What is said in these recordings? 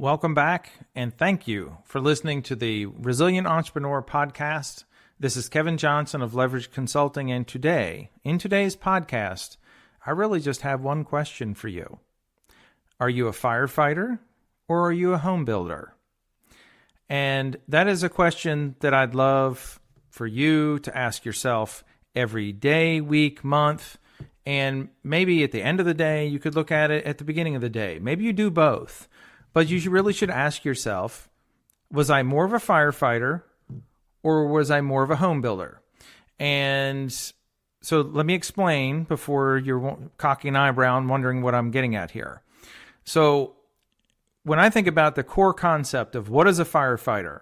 Welcome back, and thank you for listening to the Resilient Entrepreneur Podcast. This is Kevin Johnson of Leverage Consulting, and in today's podcast, I really just have one question for you. Are you a firefighter or are you a home builder? And that is a question that I'd love for you to ask yourself every day, week, month, and maybe at the end of the day, you could look at it at the beginning of the day. Maybe you do both. But you really should ask yourself, was I more of a firefighter or was I more of a home builder? And so let me explain before you're cocking an eyebrow and wondering what I'm getting at here. So when I think about the core concept of what is a firefighter,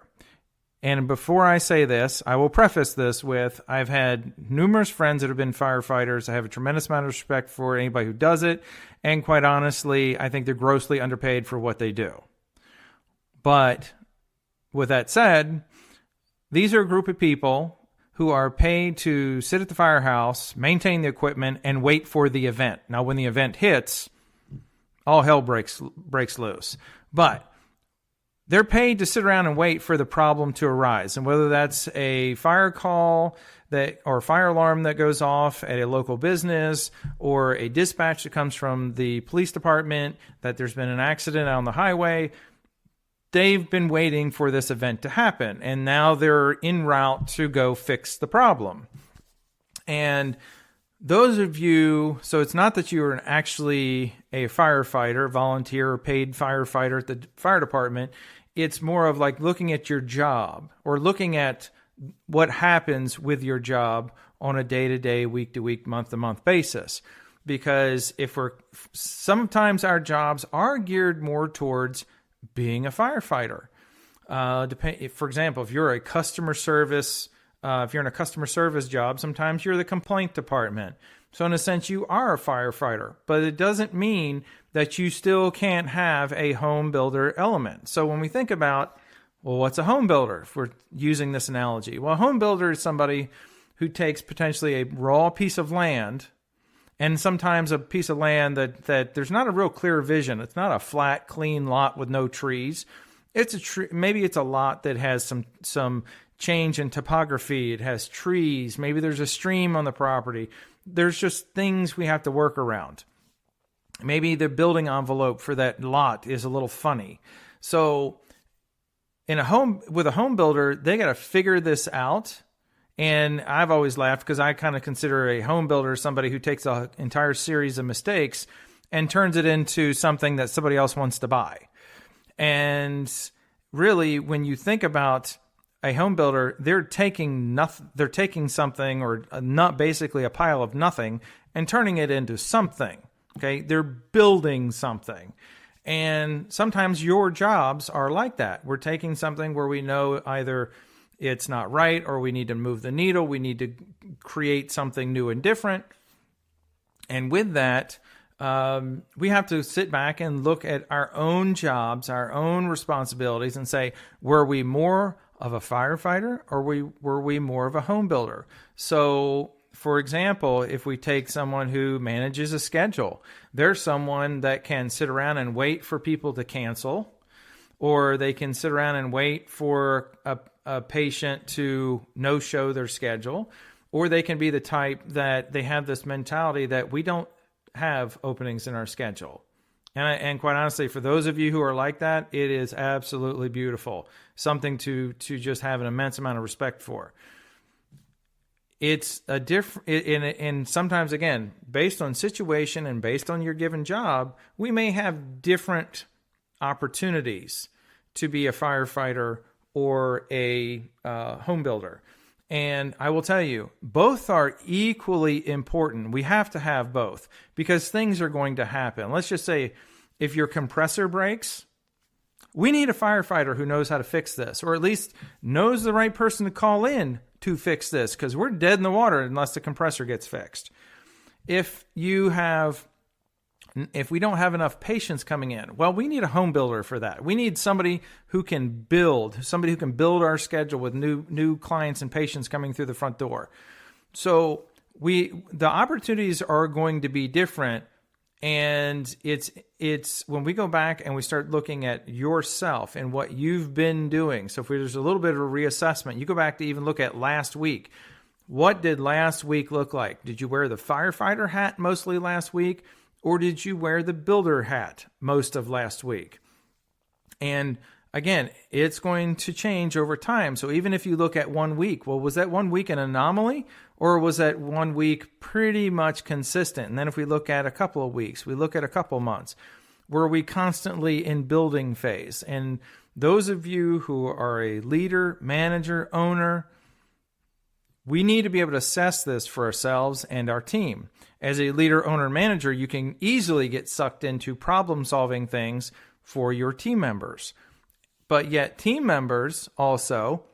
and before I say this, I will preface this with I've had numerous friends that have been firefighters. I have a tremendous amount of respect for anybody who does it. And quite honestly, I think they're grossly underpaid for what they do. But with that said, these are a group of people who are paid to sit at the firehouse, maintain the equipment, and wait for the event. Now, when the event hits, all hell breaks loose. But they're paid to sit around and wait for the problem to arise. And whether that's a fire call or fire alarm that goes off at a local business, or a dispatch that comes from the police department that there's been an accident on the highway, they've been waiting for this event to happen. And now they're en route to go fix the problem. And those of you, so it's not that you're actually a firefighter, volunteer, or paid firefighter at the fire department. It's more of like looking at your job or looking at what happens with your job on a day-to-day, week-to-week, month-to-month basis. Because sometimes our jobs are geared more towards being a firefighter. For example, if you're in a customer service job, sometimes you're the complaint department. So in a sense, you are a firefighter, but it doesn't mean that you still can't have a home builder element. So when we think about, well, what's a home builder? If we're using this analogy, well, a home builder is somebody who takes potentially a raw piece of land, and sometimes a piece of land that there's not a real clear vision. It's not a flat, clean lot with no trees. Maybe it's a lot that has some change in topography. It has trees. Maybe there's a stream on the property. There's just things we have to work around. Maybe the building envelope for that lot is a little funny. So with a home builder, they got to figure this out. And I've always laughed because I kind of consider a home builder somebody who takes an entire series of mistakes and turns it into something that somebody else wants to buy. And really, when you think about a home builder, they're taking something, or not basically a pile of nothing, and turning it into something. Okay, they're building something. And sometimes your jobs are like that. We're taking something where we know either it's not right, or we need to move the needle. We need to create something new and different. And with that, we have to sit back and look at our own jobs, our own responsibilities, and say, were we more of a firefighter or were we more of a home builder? So, for example, if we take someone who manages a schedule, there's someone that can sit around and wait for people to cancel, or they can sit around and wait for a patient to no-show their schedule, or they can be the type that they have this mentality that we don't have openings in our schedule. And quite honestly, for those of you who are like that, it is absolutely beautiful. Something to just have an immense amount of respect for. It's a different, and sometimes, again, based on situation and based on your given job, we may have different opportunities to be a firefighter or a home builder. And I will tell you, both are equally important. We have to have both because things are going to happen. Let's just say if your compressor breaks, we need a firefighter who knows how to fix this, or at least knows the right person to call in to fix this, because we're dead in the water unless the compressor gets fixed. If we don't have enough patients coming in, well, we need a home builder for that. We need somebody who can build our schedule with new clients and patients coming through the front door. So the opportunities are going to be different, And it's when we go back and we start looking at yourself and what you've been doing. So if there's a little bit of a reassessment, you go back to even look at last week. What did last week look like? Did you wear the firefighter hat mostly last week, or did you wear the builder hat most of last week? And again, it's going to change over time. So even if you look at 1 week, well, was that 1 week an anomaly, or was that 1 week pretty much consistent? And then if we look at a couple of weeks, we look at a couple of months, were we constantly in building phase? And those of you who are a leader, manager, owner, we need to be able to assess this for ourselves and our team. As a leader, owner, manager, you can easily get sucked into problem-solving things for your team members. But yet team members also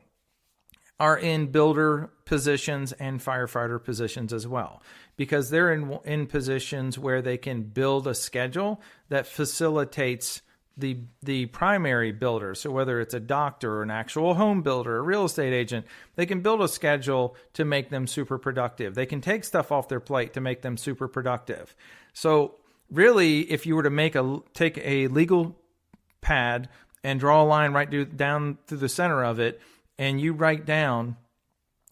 are in builder positions and firefighter positions as well, because they're in positions where they can build a schedule that facilitates the primary builder. So whether it's a doctor or an actual home builder, a real estate agent, they can build a schedule to make them super productive. They can take stuff off their plate to make them super productive. So really, if you were to take a legal pad and draw a line down through the center of it, and you write down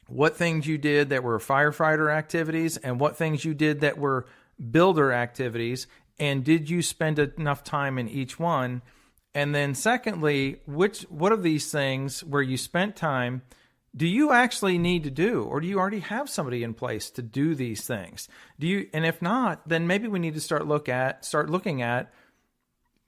what things you did that were firefighter activities and what things you did that were builder activities, and did you spend enough time in each one? And then secondly, what of these things where you spent time do you actually need to do, or do you already have somebody in place to do these things? And if not, then maybe we need to start looking at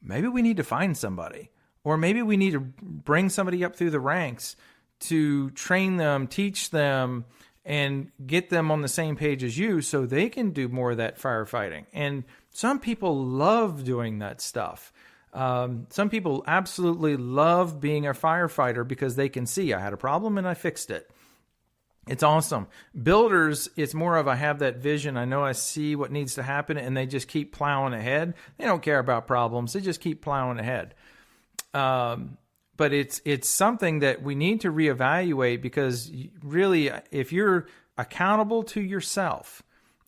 maybe we need to find somebody, or maybe we need to bring somebody up through the ranks to train them, teach them, and get them on the same page as you so they can do more of that firefighting. And some people love doing that stuff. Some people absolutely love being a firefighter because they can see, I had a problem and I fixed it. It's awesome. Builders, it's more of I have that vision. I know I see what needs to happen, and they just keep plowing ahead. They don't care about problems. They just keep plowing ahead. But it's something that we need to reevaluate, because really, if you're accountable to yourself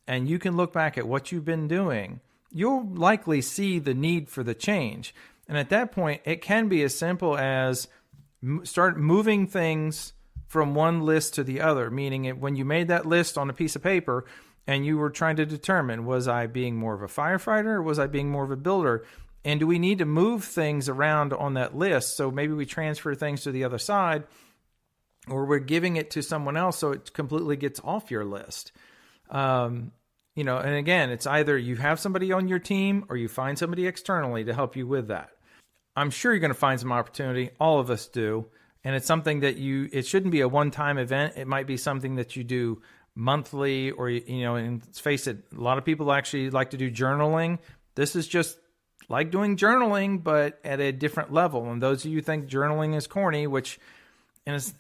and you can look back at what you've been doing, you'll likely see the need for the change. And at that point, it can be as simple as start moving things from one list to the other, meaning when you made that list on a piece of paper and you were trying to determine, was I being more of a firefighter or was I being more of a builder? And do we need to move things around on that list? So maybe we transfer things to the other side, or we're giving it to someone else so it completely gets off your list. And again, it's either you have somebody on your team or you find somebody externally to help you with that. I'm sure you're going to find some opportunity. All of us do. And it's something that it shouldn't be a one-time event. It might be something that you do monthly, or, and let's face it, a lot of people actually like to do journaling. This is just like doing journaling, but at a different level. And those of you who think journaling is corny, which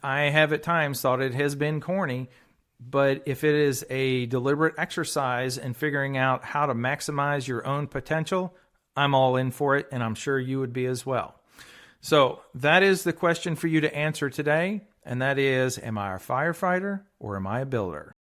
I have at times thought it has been corny, but if it is a deliberate exercise in figuring out how to maximize your own potential, I'm all in for it, and I'm sure you would be as well. So that is the question for you to answer today, and that is, am I a firefighter or am I a builder?